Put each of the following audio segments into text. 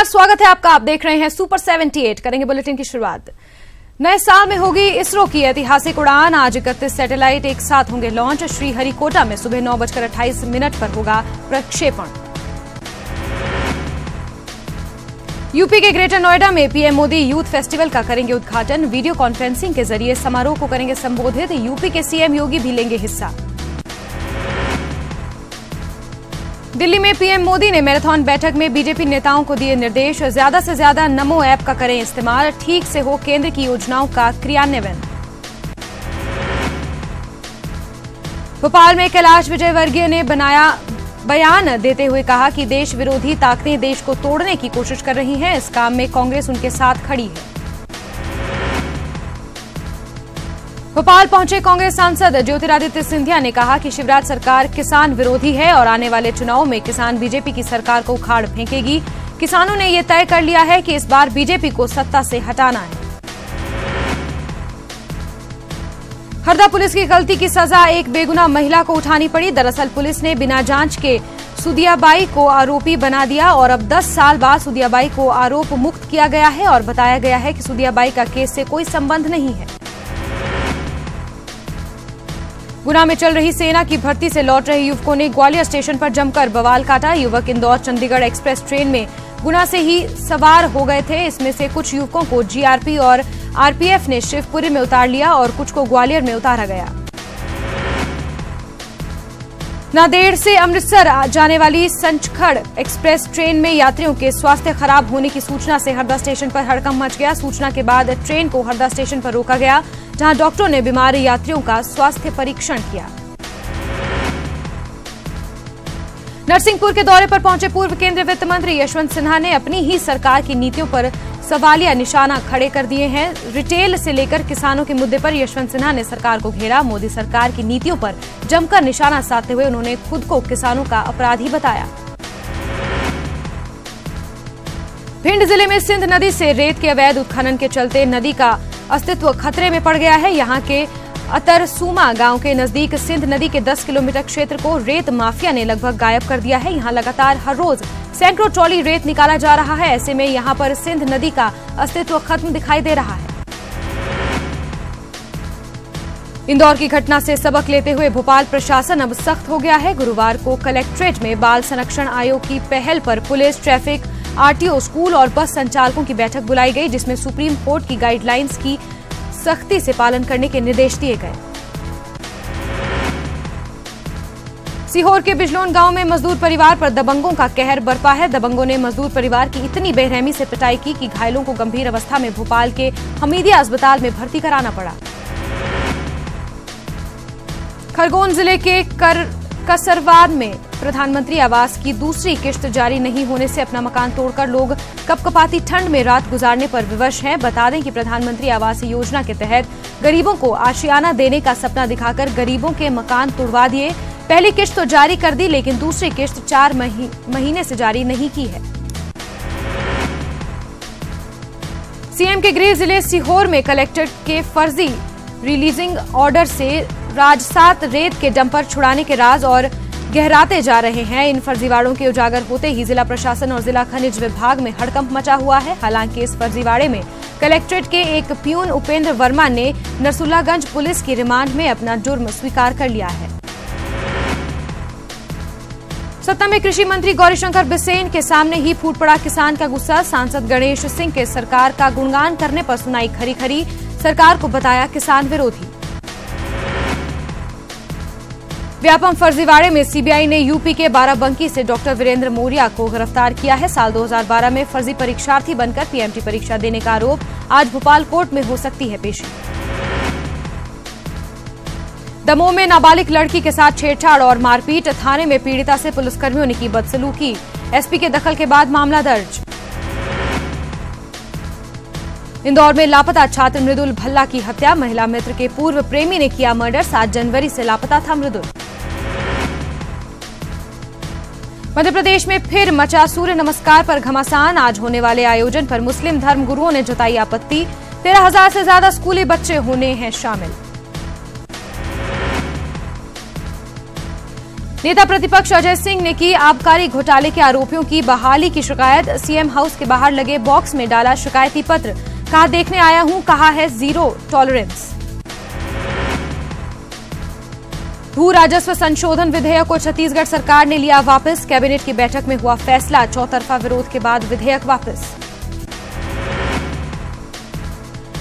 स्वागत है आपका। आप देख रहे हैं सुपर 78। करेंगे बुलेटिन की शुरुआत। नए साल में होगी इसरो की ऐतिहासिक उड़ान। आज 31 सैटेलाइट एक साथ होंगे लॉन्च। श्रीहरिकोटा में सुबह 9:28 पर होगा प्रक्षेपण। यूपी के ग्रेटर नोएडा में पीएम मोदी यूथ फेस्टिवल का करेंगे उद्घाटन। वीडियो कॉन्फ्रेंसिंग के जरिए समारोह को करेंगे संबोधित। यूपी के सीएम योगी भी लेंगे हिस्सा। दिल्ली में पीएम मोदी ने मैराथन बैठक में बीजेपी नेताओं को दिए निर्देश। ज्यादा से ज्यादा नमो ऐप का करें इस्तेमाल। ठीक से हो केंद्र की योजनाओं का क्रियान्वयन। भोपाल में कैलाश विजयवर्गीय ने बयान देते हुए कहा कि देश विरोधी ताकतें देश को तोड़ने की कोशिश कर रही हैं। इस काम में कांग्रेस उनके साथ खड़ी है। भोपाल पहुंचे कांग्रेस सांसद ज्योतिरादित्य सिंधिया ने कहा कि शिवराज सरकार किसान विरोधी है और आने वाले चुनाव में किसान बीजेपी की सरकार को उखाड़ फेंकेगी। किसानों ने यह तय कर लिया है कि इस बार बीजेपी को सत्ता से हटाना है। हरदा पुलिस की गलती की सजा एक बेगुनाह महिला को उठानी पड़ी। दरअसल पुलिस ने बिना जांच के सुदियाबाई को आरोपी बना दिया और अब 10 साल बाद सुदियाबाई को आरोप मुक्त किया गया है और बताया गया है कि सुदियाबाई का केस से कोई संबंध नहीं है। गुना में चल रही सेना की भर्ती से लौट रहे युवकों ने ग्वालियर स्टेशन पर जमकर बवाल काटा। युवक इंदौर चंडीगढ़ एक्सप्रेस ट्रेन में गुना से ही सवार हो गए थे। इसमें से कुछ युवकों को जीआरपी और आरपीएफ ने शिवपुरी में उतार लिया और कुछ को ग्वालियर में उतारा गया। नांदेड़ से अमृतसर जाने वाली संचखड़ एक्सप्रेस ट्रेन में यात्रियों के स्वास्थ्य खराब होने की सूचना से हरदा स्टेशन पर हड़कंप मच गया। सूचना के बाद ट्रेन को हरदा स्टेशन पर रोका गया, जहां डॉक्टरों ने बीमार यात्रियों का स्वास्थ्य परीक्षण किया। नरसिंहपुर के दौरे पर पहुंचे पूर्व केंद्रीय वित्त मंत्री यशवंत सिन्हा ने अपनी ही सरकार की नीतियों पर सवालिया निशाना खड़े कर दिए हैं। रिटेल से लेकर किसानों के मुद्दे पर यशवंत सिन्हा ने सरकार को घेरा। मोदी सरकार की नीतियों पर जमकर निशाना साधते हुए उन्होंने खुद को किसानों का अपराधी बताया। भिंड जिले में सिंध नदी से रेत के अवैध उत्खनन के चलते नदी का अस्तित्व खतरे में पड़ गया है। यहां के अतरसूमा गांव के नजदीक सिंध नदी के 10 किलोमीटर क्षेत्र को रेत माफिया ने लगभग गायब कर दिया है। यहां लगातार हर रोज सैकड़ों ट्रॉली रेत निकाला जा रहा है। ऐसे में यहां पर सिंध नदी का अस्तित्व खत्म दिखाई दे रहा है। इंदौर की घटना से सबक लेते हुए भोपाल प्रशासन अब सख्त हो गया है। गुरुवार को कलेक्ट्रेट में बाल संरक्षण आयोग की पहल पर पुलिस, ट्रैफिक, आरटीओ, स्कूल और बस संचालकों की बैठक बुलाई गई, जिसमें सुप्रीम कोर्ट की गाइडलाइंस की सख्ती से पालन करने के निर्देश दिए गए। सीहोर के बिजलोन गांव में मजदूर परिवार पर दबंगों का कहर बरपा है। दबंगों ने मजदूर परिवार की इतनी बेरहमी से पिटाई की कि घायलों को गंभीर अवस्था में भोपाल के हमीदिया अस्पताल में भर्ती कराना पड़ा। खरगोन जिले के कसरवाद में प्रधानमंत्री आवास की दूसरी किश्त जारी नहीं होने से अपना मकान तोड़कर लोग कपकपाती ठंड में रात गुजारने पर विवश हैं। बता दें कि प्रधानमंत्री आवास योजना के तहत गरीबों को आशियाना देने का सपना दिखाकर गरीबों के मकान तोड़वा दिए। पहली किश्त तो जारी कर दी, लेकिन दूसरी किश्त 4 महीने से जारी नहीं की है। सीएम के गृह जिले सीहोर में कलेक्टर के फर्जी रिलीजिंग ऑर्डर से राजसात रेत के डंपर छुड़ाने के राज और गहराते जा रहे हैं। इन फर्जीवाड़ों के उजागर होते ही जिला प्रशासन और जिला खनिज विभाग में हड़कंप मचा हुआ है। हालांकि इस फर्जीवाड़े में कलेक्ट्रेट के एक प्यून उपेंद्र वर्मा ने नरसुल्लागंज पुलिस की रिमांड में अपना जुर्म स्वीकार कर लिया है। सत्ता में कृषि मंत्री गौरीशंकर बिसेन के सामने ही फूट पड़ा किसान का गुस्सा। सांसद गणेश सिंह के सरकार का गुणगान करने पर सुनाई खरी खरी, सरकार को बताया किसान विरोधी। व्यापम फर्जीवाड़े में सीबीआई ने यूपी के बाराबंकी से डॉक्टर वीरेंद्र मोरिया को गिरफ्तार किया है। साल 2012 में फर्जी परीक्षार्थी बनकर पीएमटी परीक्षा देने का आरोप। आज भोपाल कोर्ट में हो सकती है पेशी। दमोह में नाबालिग लड़की के साथ छेड़छाड़ और मारपीट। थाने में पीड़िता से पुलिसकर्मियों ने की बदसलूकी। एसपी के दखल के बाद मामला दर्ज। इंदौर में लापता छात्र मृदुल भल्ला की हत्या। महिला मित्र के पूर्व प्रेमी ने किया मर्डर। 7 जनवरी से लापता था मृदुल। मध्य प्रदेश में फिर मचा सूर्य नमस्कार पर घमासान। आज होने वाले आयोजन पर मुस्लिम धर्मगुरुओं ने जताई आपत्ति। 13,000 से ज्यादा स्कूली बच्चे होने हैं शामिल। नेता प्रतिपक्ष अजय सिंह ने की आबकारी घोटाले के आरोपियों की बहाली की शिकायत। सीएम हाउस के बाहर लगे बॉक्स में डाला शिकायती पत्र। कहा देखने आया हूं, कहा है जीरो टॉलरेंस। भू राजस्व संशोधन विधेयक को छत्तीसगढ़ सरकार ने लिया वापस। कैबिनेट की बैठक में हुआ फैसला। चौतरफा विरोध के बाद विधेयक वापस।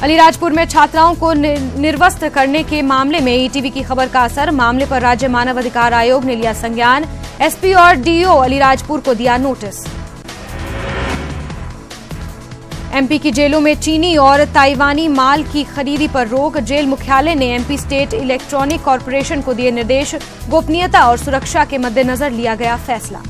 अलीराजपुर में छात्राओं को निर्वस्त्र करने के मामले में ईटीवी की खबर का असर। मामले पर राज्य मानव अधिकार आयोग ने लिया संज्ञान। एसपी और डीओ अलीराजपुर को दिया नोटिस। एमपी की जेलों में चीनी और ताइवानी माल की खरीदी पर रोक। जेल मुख्यालय ने एमपी स्टेट इलेक्ट्रॉनिक कॉर्पोरेशन को दिए निर्देश। गोपनीयता और सुरक्षा के मद्देनजर लिया गया फैसला।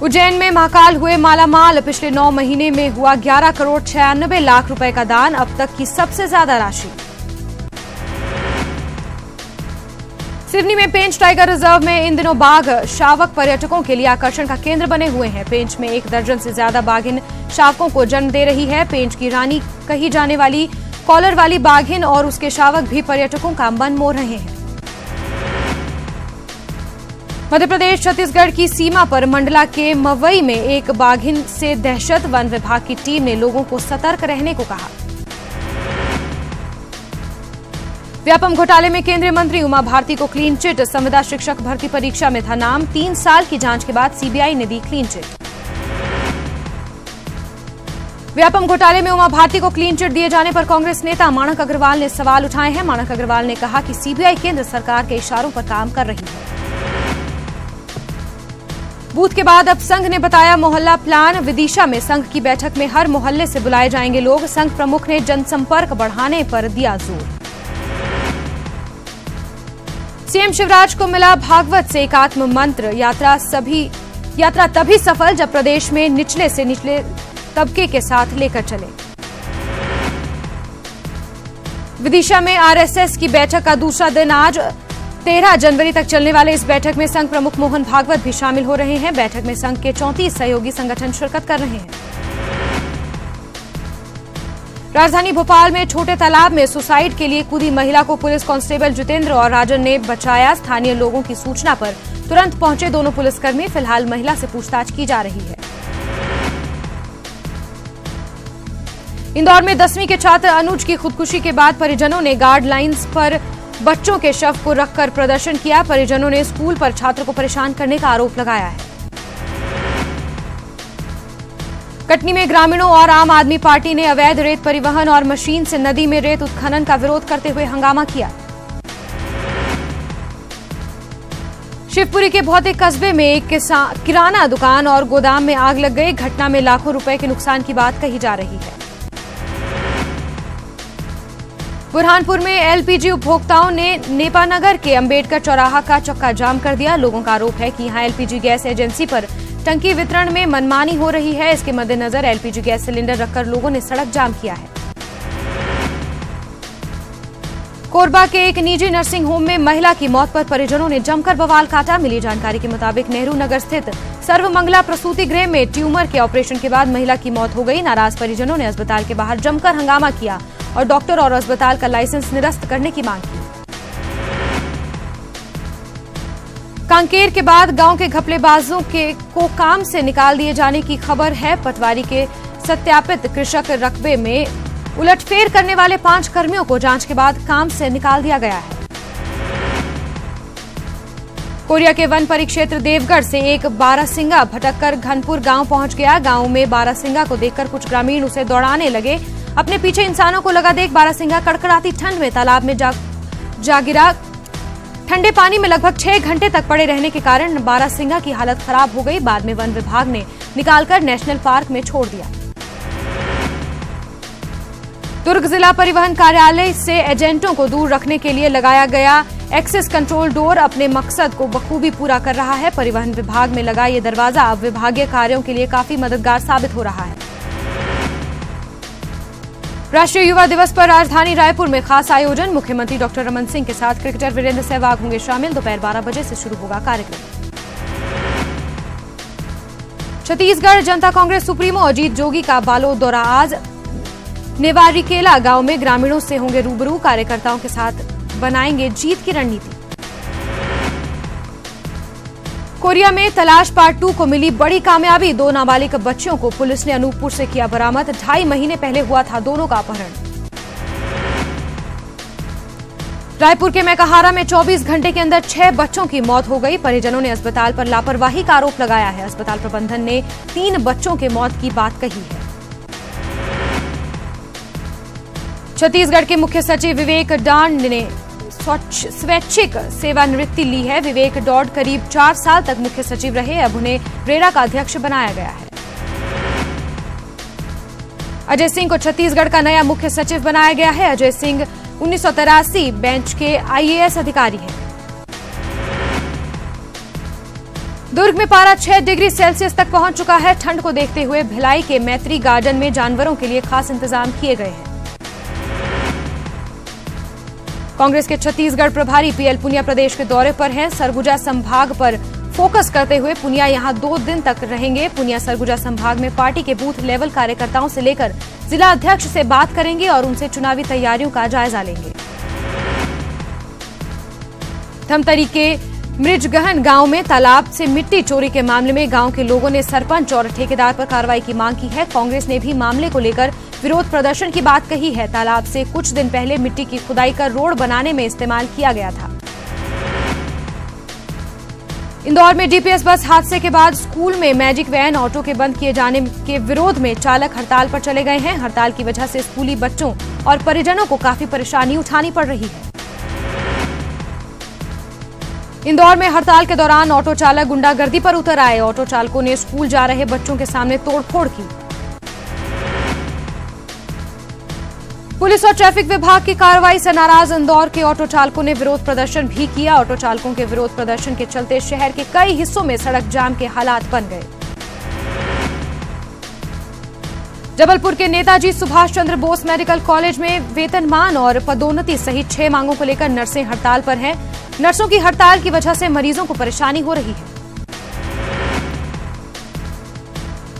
उज्जैन में महाकाल हुए मालामाल। पिछले 9 महीने में हुआ 11 करोड़ 96 लाख रुपए का दान। अब तक की सबसे ज्यादा राशि। सिवनी में पेंच टाइगर रिजर्व में इन दिनों बाघ शावक पर्यटकों के लिए आकर्षण का केंद्र बने हुए हैं। पेंच में 1 दर्जन से ज्यादा बाघिन शावकों को जन्म दे रही है। पेंच की रानी कही जाने वाली कॉलर वाली बाघिन और उसके शावक भी पर्यटकों का मन मोह रहे हैं। मध्य प्रदेश छत्तीसगढ़ की सीमा पर मंडला के मवई में एक बाघिन से दहशत। वन विभाग की टीम ने लोगों को सतर्क रहने को कहा। व्यापम घोटाले में केंद्रीय मंत्री उमा भारती को क्लीन चिट। संविदा शिक्षक भर्ती परीक्षा में था नाम। 3 साल की जांच के बाद सीबीआई ने दी क्लीन चिट। व्यापम घोटाले में उमा भारती को क्लीन चिट दिए जाने पर कांग्रेस नेता माणक अग्रवाल ने सवाल उठाए हैं। माणक अग्रवाल ने कहा कि सीबीआई केंद्र सरकार के इशारों पर काम कर रही है। बूथ के बाद अब संघ ने बताया मोहल्ला प्लान। विदिशा में संघ की बैठक में हर मोहल्ले से बुलाए जाएंगे लोग। संघ प्रमुख ने जनसंपर्क बढ़ाने पर दिया जोर। सीएम शिवराज को मिला भागवत से एकात्म मंत्र। यात्रा तभी सफल जब प्रदेश में निचले से निचले तबके के साथ लेकर चले। विदिशा में आरएसएस की बैठक का दूसरा दिन आज। 13 जनवरी तक चलने वाले इस बैठक में संघ प्रमुख मोहन भागवत भी शामिल हो रहे हैं। बैठक में संघ के 34 सहयोगी संगठन शिरकत कर रहे हैं। राजधानी भोपाल में छोटे तालाब में सुसाइड के लिए कूदी महिला को पुलिस कांस्टेबल जितेंद्र और राजन ने बचाया। स्थानीय लोगों की सूचना पर तुरंत पहुंचे दोनों पुलिसकर्मी। फिलहाल महिला से पूछताछ की जा रही है। इंदौर में 10वीं के छात्र अनुज की खुदकुशी के बाद परिजनों ने गाइडलाइंस पर बच्चों के शव को रखकर प्रदर्शन किया। परिजनों ने स्कूल पर छात्र को परेशान करने का आरोप लगाया है। कटनी में ग्रामीणों और आम आदमी पार्टी ने अवैध रेत परिवहन और मशीन से नदी में रेत उत्खनन का विरोध करते हुए हंगामा किया। शिवपुरी के भौतिक कस्बे में एक किराना दुकान और गोदाम में आग लग गई। घटना में लाखों रुपए के नुकसान की बात कही जा रही है। बुरहानपुर में एलपीजी उपभोक्ताओं ने नेपानगर के अंबेडकर चौराहा का चक्का जाम कर दिया। लोगों का आरोप है कि यहां एलपीजी गैस एजेंसी पर टंकी वितरण में मनमानी हो रही है। इसके मद्देनजर एलपीजी गैस सिलेंडर रखकर लोगों ने सड़क जाम किया है। कोरबा के एक निजी नर्सिंग होम में महिला की मौत पर परिजनों ने जमकर बवाल काटा। मिली जानकारी के मुताबिक नेहरू नगर स्थित सर्वमंगला प्रसूति गृह में ट्यूमर के ऑपरेशन के बाद महिला की मौत हो गई। नाराज परिजनों ने अस्पताल के बाहर जमकर हंगामा किया और डॉक्टर और अस्पताल का लाइसेंस निरस्त करने की मांग की। कांकेर के बाद गांव के घपलेबाजों को काम से निकाल दिए जाने की खबर है। पटवारी के सत्यापित कृषक रकबे में उलटफेर करने वाले 5 कर्मियों को जांच के बाद काम से निकाल दिया गया है। कोरिया के वन परिक्षेत्र देवगढ़ से एक बारहसिंगा भटककर घनपुर गांव पहुंच गया। गांव में बारहसिंगा को देखकर कुछ ग्रामीण उसे दौड़ाने लगे। अपने पीछे इंसानों को लगा देख बारहसिंगा कड़कड़ाती ठंड में तालाब में जा गिरा। ठंडे पानी में लगभग 6 घंटे तक पड़े रहने के कारण बारहसिंगा की हालत खराब हो गई। बाद में वन विभाग ने निकालकर नेशनल पार्क में छोड़ दिया। दुर्ग जिला परिवहन कार्यालय से एजेंटों को दूर रखने के लिए लगाया गया एक्सेस कंट्रोल डोर अपने मकसद को बखूबी पूरा कर रहा है। परिवहन विभाग में लगा ये दरवाजा अब विभागीय कार्यों के लिए काफी मददगार साबित हो रहा है। राष्ट्रीय युवा दिवस पर राजधानी रायपुर में खास आयोजन। मुख्यमंत्री डॉक्टर रमन सिंह के साथ क्रिकेटर वीरेंद्र सहवाग होंगे शामिल। दोपहर 12 बजे से शुरू होगा कार्यक्रम। छत्तीसगढ़ जनता कांग्रेस सुप्रीमो अजीत जोगी का बालोद दौरा आज। नेवारीकेला गांव में ग्रामीणों से होंगे रूबरू। कार्यकर्ताओं के साथ बनाएंगे जीत की रणनीति। कोरिया में तलाश पार्ट 2 को मिली बड़ी कामयाबी। 2 नाबालिग बच्चियों को पुलिस ने अनूपपुर से किया बरामद। 2.5 महीने पहले हुआ था दोनों का अपहरण। रायपुर के मैकाहारा में 24 घंटे के अंदर 6 बच्चों की मौत हो गई। परिजनों ने अस्पताल पर लापरवाही का आरोप लगाया है। अस्पताल प्रबंधन ने 3 बच्चों के मौत की बात कही है। छत्तीसगढ़ के मुख्य सचिव विवेक डांड ने स्वैच्छिक सेवानिवृत्ति ली है। विवेक डॉड करीब 4 साल तक मुख्य सचिव रहे। अब उन्हें रेरा का अध्यक्ष बनाया गया है। अजय सिंह को छत्तीसगढ़ का नया मुख्य सचिव बनाया गया है। अजय सिंह 1983 बेंच के आईएएस अधिकारी हैं। दुर्ग में पारा 6 डिग्री सेल्सियस तक पहुंच चुका है। ठंड को देखते हुए भिलाई के मैत्री गार्डन में जानवरों के लिए खास इंतजाम किए गए हैं। कांग्रेस के छत्तीसगढ़ प्रभारी पीएल पुनिया प्रदेश के दौरे पर हैं। सरगुजा संभाग पर फोकस करते हुए पुनिया यहां 2 दिन तक रहेंगे। पुनिया सरगुजा संभाग में पार्टी के बूथ लेवल कार्यकर्ताओं से लेकर जिला अध्यक्ष से बात करेंगे और उनसे चुनावी तैयारियों का जायजा लेंगे। धमतरी के मृजगहन गांव में तालाब से मिट्टी चोरी के मामले में गांव के लोगों ने सरपंच और ठेकेदार पर कार्रवाई की मांग की है। कांग्रेस ने भी मामले को लेकर विरोध प्रदर्शन की बात कही है। तालाब से कुछ दिन पहले मिट्टी की खुदाई कर रोड बनाने में इस्तेमाल किया गया था। इंदौर में डीपीएस बस हादसे के बाद स्कूल में मैजिक वैन ऑटो के बंद किए जाने के विरोध में चालक हड़ताल पर चले गए हैं। हड़ताल की वजह से स्कूली बच्चों और परिजनों को काफी परेशानी उठानी पड़ रही है। इंदौर में हड़ताल के दौरान ऑटो चालक गुंडागर्दी पर उतर आए। ऑटो चालकों ने स्कूल जा रहे बच्चों के सामने तोड़फोड़ की। पुलिस और ट्रैफिक विभाग की कार्रवाई से नाराज इंदौर के ऑटो चालकों ने विरोध प्रदर्शन भी किया। ऑटो चालकों के विरोध प्रदर्शन के चलते शहर के कई हिस्सों में सड़क जाम के हालात बन गए। जबलपुर के नेताजी सुभाष चंद्र बोस मेडिकल कॉलेज में वेतनमान और पदोन्नति सहित 6 मांगों को लेकर नर्सें हड़ताल पर हैं। नर्सों की हड़ताल की वजह से मरीजों को परेशानी हो रही है।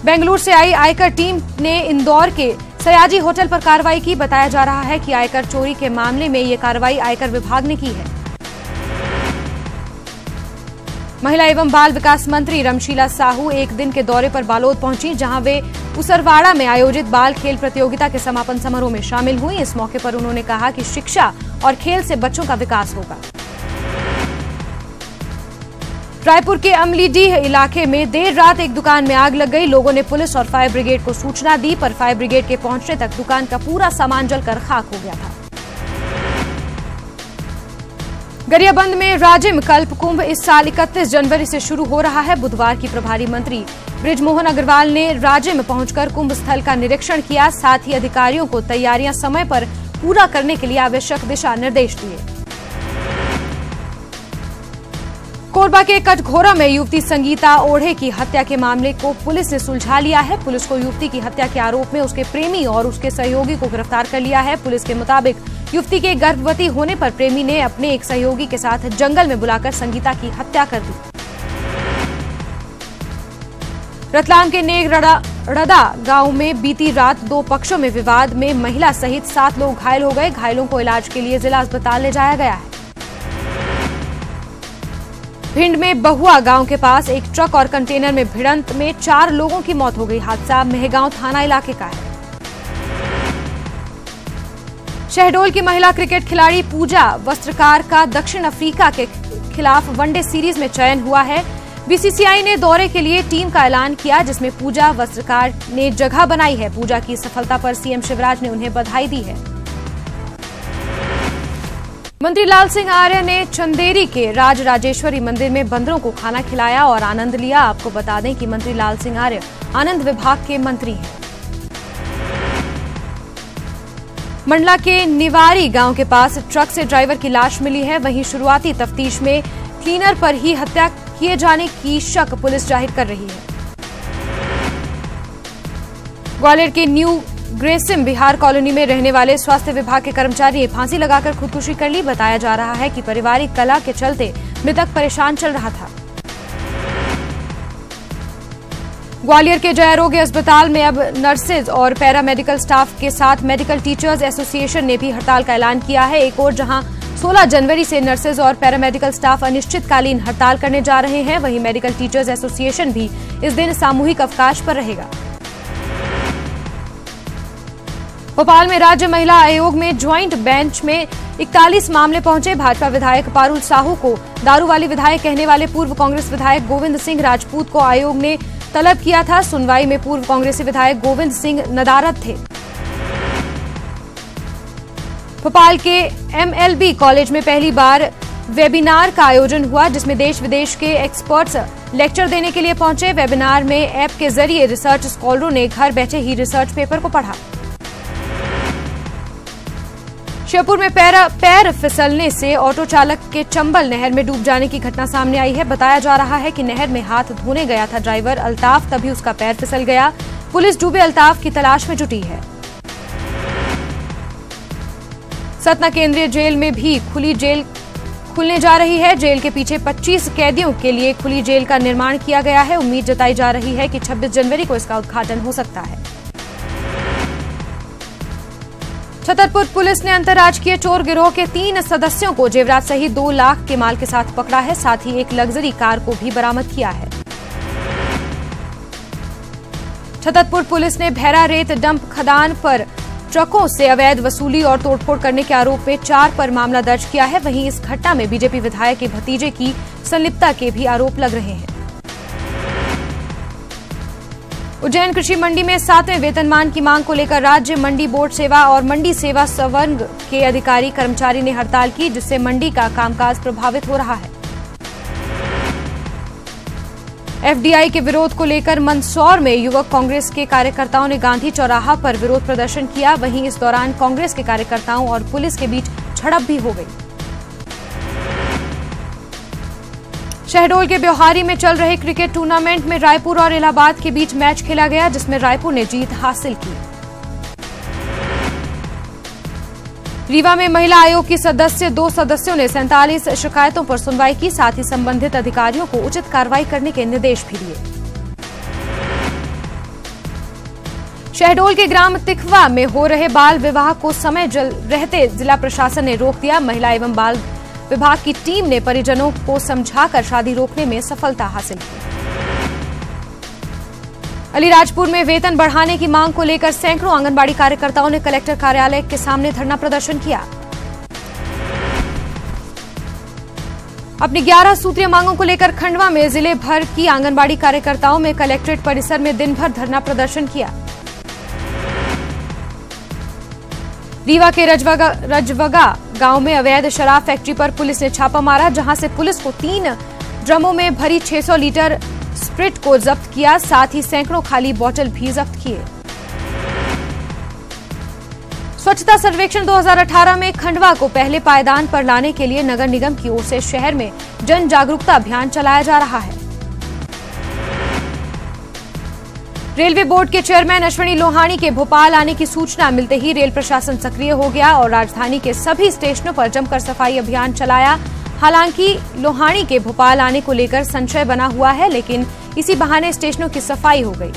बेंगलुरु से आई आयकर टीम ने इंदौर के सयाजी होटल पर कार्रवाई की। बताया जा रहा है कि आयकर चोरी के मामले में ये कार्रवाई आयकर विभाग ने की है। महिला एवं बाल विकास मंत्री रमशीला साहू एक दिन के दौरे पर बालोद पहुंची, जहां वे उसरवाड़ा में आयोजित बाल खेल प्रतियोगिता के समापन समारोह में शामिल हुई। इस मौके पर उन्होंने कहा कि शिक्षा और खेल से बच्चों का विकास होगा। रायपुर के अमलीडीह इलाके में देर रात एक दुकान में आग लग गई। लोगों ने पुलिस और फायर ब्रिगेड को सूचना दी, पर फायर ब्रिगेड के पहुंचने तक दुकान का पूरा सामान जलकर खाक हो गया था। गरियाबंद में राजिम कल्प कुंभ इस साल 31 जनवरी से शुरू हो रहा है। बुधवार की प्रभारी मंत्री बृजमोहन अग्रवाल ने राजिम पहुंचकर कुंभ स्थल का निरीक्षण किया। साथ ही अधिकारियों को तैयारियां समय पर पूरा करने के लिए आवश्यक दिशा निर्देश दिए। कोरबा के कटघोरा में युवती संगीता ओढ़े की हत्या के मामले को पुलिस ने सुलझा लिया है। पुलिस को युवती की हत्या के आरोप में उसके प्रेमी और उसके सहयोगी को गिरफ्तार कर लिया है। पुलिस के मुताबिक युवती के गर्भवती होने पर प्रेमी ने अपने एक सहयोगी के साथ जंगल में बुलाकर संगीता की हत्या कर दी। रतलाम के नेगरड़ा गांव में बीती रात 2 पक्षों में विवाद में महिला सहित 7 लोग घायल हो गए। घायलों को इलाज के लिए जिला अस्पताल ले जाया गया है। भिंड में बहुआ गांव के पास एक ट्रक और कंटेनर में भिड़ंत में 4 लोगों की मौत हो गई। हादसा मेहगांव थाना इलाके का है। शहडोल की महिला क्रिकेट खिलाड़ी पूजा वस्त्रकार का दक्षिण अफ्रीका के खिलाफ वनडे सीरीज में चयन हुआ है। बीसीसीआई ने दौरे के लिए टीम का ऐलान किया, जिसमें पूजा वस्त्रकार ने जगह बनाई है। पूजा की सफलता पर सीएम शिवराज ने उन्हें बधाई दी है। मंत्री लाल सिंह आर्य ने चंदेरी के राज राजेश्वरी मंदिर में बंदरों को खाना खिलाया और आनंद लिया। आपको बता दें कि मंत्री लाल सिंह आर्य आनंद विभाग के मंत्री हैं। मंडला के निवारी गांव के पास ट्रक से ड्राइवर की लाश मिली है। वहीं शुरुआती तफ्तीश में क्लीनर पर ही हत्या किए जाने की शक पुलिस जाहिर कर रही है। ग्वालियर के न्यू ग्रेसिम बिहार कॉलोनी में रहने वाले स्वास्थ्य विभाग के कर्मचारी ने फांसी लगाकर खुदकुशी कर ली। बताया जा रहा है कि पारिवारिक कलह के चलते मृतक परेशान चल रहा था। ग्वालियर के जयारोग्य अस्पताल में अब नर्सेज और पैरामेडिकल स्टाफ के साथ मेडिकल टीचर्स एसोसिएशन ने भी हड़ताल का ऐलान किया है। एक ओर जहां 16 जनवरी से नर्सेज और पैरामेडिकल स्टाफ अनिश्चितकालीन हड़ताल करने जा रहे हैं। वहीं मेडिकल टीचर्स एसोसिएशन भी इस दिन सामूहिक अवकाश पर रहेगा। भोपाल में राज्य महिला आयोग में ज्वाइंट बेंच में 41 मामले पहुंचे। भाजपा विधायक पारुल साहू को दारू वाली विधायक कहने वाले पूर्व कांग्रेस विधायक गोविंद सिंह राजपूत को आयोग ने तलब किया था। सुनवाई में पूर्व कांग्रेसी विधायक गोविंद सिंह नदारद थे। भोपाल के MLB कॉलेज में पहली बार वेबिनार का आयोजन हुआ, जिसमें देश विदेश के एक्सपर्ट्स लेक्चर देने के लिए पहुंचे। वेबिनार में ऐप के जरिए रिसर्च स्कॉलरों ने घर बैठे ही रिसर्च पेपर को पढ़ा। श्योपुर में पैर फिसलने से ऑटो चालक के चंबल नहर में डूब जाने की घटना सामने आई है। बताया जा रहा है कि नहर में हाथ धोने गया था ड्राइवर अल्ताफ, तभी उसका पैर फिसल गया। पुलिस डूबे अल्ताफ की तलाश में जुटी है। सतना केंद्रीय जेल में भी खुली जेल खुलने जा रही है। जेल के पीछे 25 कैदियों के लिए खुली जेल का निर्माण किया गया है। उम्मीद जताई जा रही है कि 26 जनवरी को इसका उद्घाटन हो सकता है। छतरपुर पुलिस ने अंतर्राजकीय चोर गिरोह के 3 सदस्यों को जेवरात सहित 2 लाख के माल के साथ पकड़ा है। साथ ही एक लग्जरी कार को भी बरामद किया है। छतरपुर पुलिस ने भैरा रेत डंप खदान पर ट्रकों से अवैध वसूली और तोड़फोड़ करने के आरोप में 4 पर मामला दर्ज किया है। वहीं इस घटना में बीजेपी विधायक के भतीजे की संलिप्तता के भी आरोप लग रहे हैं। उज्जैन कृषि मंडी में 7वें वेतनमान की मांग को लेकर राज्य मंडी बोर्ड सेवा और मंडी सेवा संवर्ग के अधिकारी कर्मचारी ने हड़ताल की, जिससे मंडी का कामकाज प्रभावित हो रहा है। FDI के विरोध को लेकर मंदसौर में युवक कांग्रेस के कार्यकर्ताओं ने गांधी चौराहा पर विरोध प्रदर्शन किया। वहीं इस दौरान कांग्रेस के कार्यकर्ताओं और पुलिस के बीच झड़प भी हो गई। शहडोल के ब्योहारी में चल रहे क्रिकेट टूर्नामेंट में रायपुर और इलाहाबाद के बीच मैच खेला गया, जिसमें रायपुर ने जीत हासिल की। रीवा में महिला आयोग की 2 सदस्यों ने 47 शिकायतों पर सुनवाई की। साथ ही संबंधित अधिकारियों को उचित कार्रवाई करने के निर्देश भी दिए। शहडोल के ग्राम तिखवा में हो रहे बाल विवाह को समय रहते जिला प्रशासन ने रोक दिया। महिला एवं बाल विभाग की टीम ने परिजनों को समझाकर शादी रोकने में सफलता हासिल की। अलीराजपुर में वेतन बढ़ाने की मांग को लेकर सैकड़ों आंगनबाड़ी कार्यकर्ताओं ने कलेक्टर कार्यालय के सामने धरना प्रदर्शन किया। अपनी 11 सूत्रीय मांगों को लेकर खंडवा में जिले भर की आंगनबाड़ी कार्यकर्ताओं में कलेक्ट्रेट परिसर में दिन भर धरना प्रदर्शन किया। रीवा के रजवगा गांव में अवैध शराब फैक्ट्री पर पुलिस ने छापा मारा, जहां से पुलिस को 3 ड्रमों में भरी 600 लीटर स्प्रिट को जब्त किया। साथ ही सैकड़ों खाली बोतल भी जब्त किए। स्वच्छता सर्वेक्षण 2018 में खंडवा को पहले पायदान पर लाने के लिए नगर निगम की ओर से शहर में जन जागरूकता अभियान चलाया जा रहा है। रेलवे बोर्ड के चेयरमैन अश्विनी लोहानी के भोपाल आने की सूचना मिलते ही रेल प्रशासन सक्रिय हो गया और राजधानी के सभी स्टेशनों पर जमकर सफाई अभियान चलाया। हालांकि लोहानी के भोपाल आने को लेकर संशय बना हुआ है, लेकिन इसी बहाने स्टेशनों की सफाई हो गई।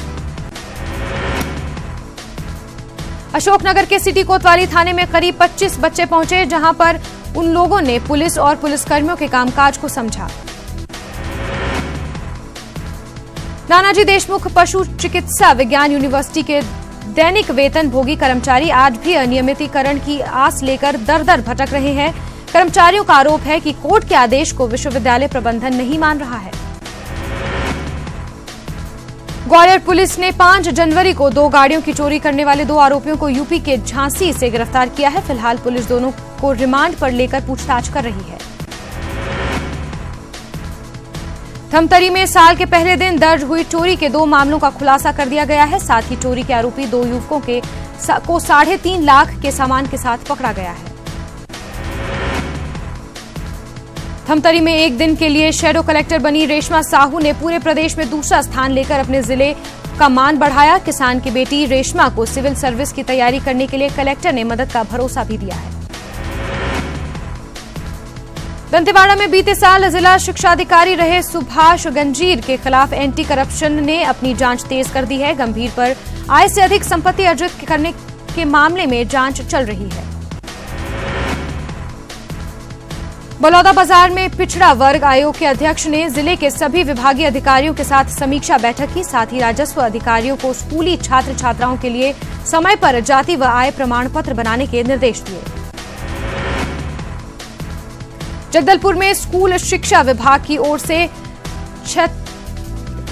अशोकनगर के सिटी कोतवाली थाने में करीब 25 बच्चे पहुंचे, जहां पर उन लोगों ने पुलिस और पुलिसकर्मियों के कामकाज को समझा। नानाजी देशमुख पशु चिकित्सा विज्ञान यूनिवर्सिटी के दैनिक वेतन भोगी कर्मचारी आज भी अनियमितीकरण की आस लेकर दर-दर भटक रहे हैं। कर्मचारियों का आरोप है कि कोर्ट के आदेश को विश्वविद्यालय प्रबंधन नहीं मान रहा है। ग्वालियर पुलिस ने 5 जनवरी को 2 गाड़ियों की चोरी करने वाले 2 आरोपियों को यूपी के झांसी से गिरफ्तार किया है। फिलहाल पुलिस दोनों को रिमांड पर लेकर पूछताछ कर रही है। धमतरी में साल के पहले दिन दर्ज हुई चोरी के 2 मामलों का खुलासा कर दिया गया है। साथ ही चोरी के आरोपी 2 युवकों को 3.5 लाख के सामान के साथ पकड़ा गया है। धमतरी में एक दिन के लिए शैडो कलेक्टर बनी रेशमा साहू ने पूरे प्रदेश में दूसरा स्थान लेकर अपने जिले का मान बढ़ाया। किसान की बेटी रेशमा को सिविल सर्विस की तैयारी करने के लिए कलेक्टर ने मदद का भरोसा भी दिया है। दंतेवाड़ा में बीते साल जिला शिक्षाधिकारी रहे सुभाष गंजीर के खिलाफ एंटी करप्शन ने अपनी जांच तेज कर दी है। गंभीर पर आय से अधिक संपत्ति अर्जित करने के मामले में जांच चल रही है। बलौदाबाजार में पिछड़ा वर्ग आयोग के अध्यक्ष ने जिले के सभी विभागीय अधिकारियों के साथ समीक्षा बैठक की। साथ ही राजस्व अधिकारियों को स्कूली छात्र छात्राओं के लिए समय पर जाति व आय प्रमाण पत्र बनाने के निर्देश दिए। जगदलपुर में स्कूल शिक्षा विभाग की ओर से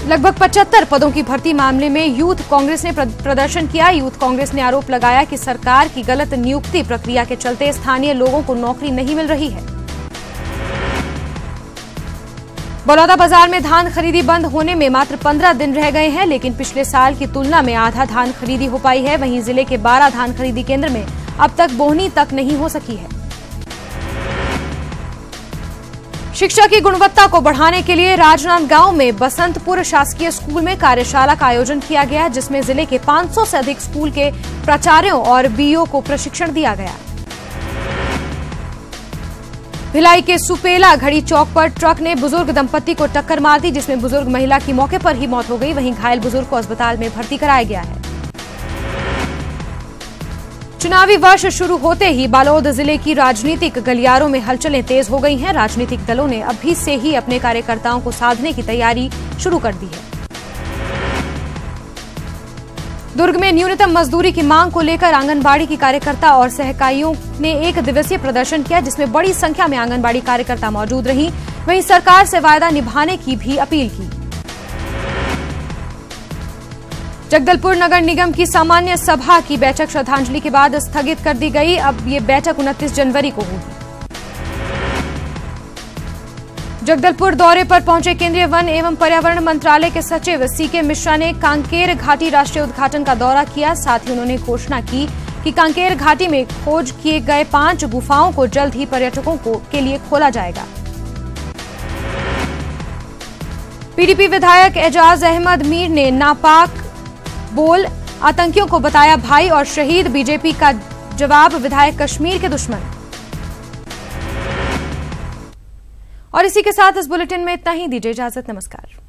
लगभग 75 पदों की भर्ती मामले में यूथ कांग्रेस ने प्रदर्शन किया। यूथ कांग्रेस ने आरोप लगाया कि सरकार की गलत नियुक्ति प्रक्रिया के चलते स्थानीय लोगों को नौकरी नहीं मिल रही है। बलौदाबाजार में धान खरीदी बंद होने में मात्र 15 दिन रह गए हैं, लेकिन पिछले साल की तुलना में आधा धान खरीदी हो पाई है। वहीं जिले के 12 धान खरीदी केंद्र में अब तक बोहनी तक नहीं हो सकी है। शिक्षा की गुणवत्ता को बढ़ाने के लिए राजनांदगांव में बसंतपुर शासकीय स्कूल में कार्यशाला का आयोजन किया गया, जिसमें जिले के 500 से अधिक स्कूल के प्राचार्यों और बीईओ को प्रशिक्षण दिया गया। भिलाई के सुपेला घड़ी चौक पर ट्रक ने बुजुर्ग दंपत्ति को टक्कर मार दी, जिसमें बुजुर्ग महिला की मौके पर ही मौत हो गई। वहीं घायल बुजुर्ग को अस्पताल में भर्ती कराया गया है। चुनावी वर्ष शुरू होते ही बालोद जिले की राजनीतिक गलियारों में हलचलें तेज हो गई हैं। राजनीतिक दलों ने अभी से ही अपने कार्यकर्ताओं को साधने की तैयारी शुरू कर दी है। दुर्ग में न्यूनतम मजदूरी की मांग को लेकर आंगनबाड़ी की कार्यकर्ता और सहकारियों ने एक दिवसीय प्रदर्शन किया, जिसमें बड़ी संख्या में आंगनबाड़ी कार्यकर्ता मौजूद रहीं। वहीं सरकार से वायदा निभाने की भी अपील की। जगदलपुर नगर निगम की सामान्य सभा की बैठक श्रद्धांजलि के बाद स्थगित कर दी गई। अब ये बैठक 29 जनवरी को होगी। जगदलपुर दौरे पर पहुंचे केंद्रीय वन एवं पर्यावरण मंत्रालय के सचिव सीके मिश्रा ने कांकेर घाटी राष्ट्रीय उद्घाटन का दौरा किया। साथ ही उन्होंने घोषणा की कि कांकेर घाटी में खोज किए गए 5 गुफाओं को जल्द ही पर्यटकों के लिए खोला जाएगा। पीडीपी विधायक एजाज अहमद मीर ने नापाक बोल आतंकियों को बताया भाई और शहीद। बीजेपी का जवाब, विधायक कश्मीर के दुश्मन। और इसी के साथ इस बुलेटिन में इतना ही। दीजिए इजाजत। नमस्कार।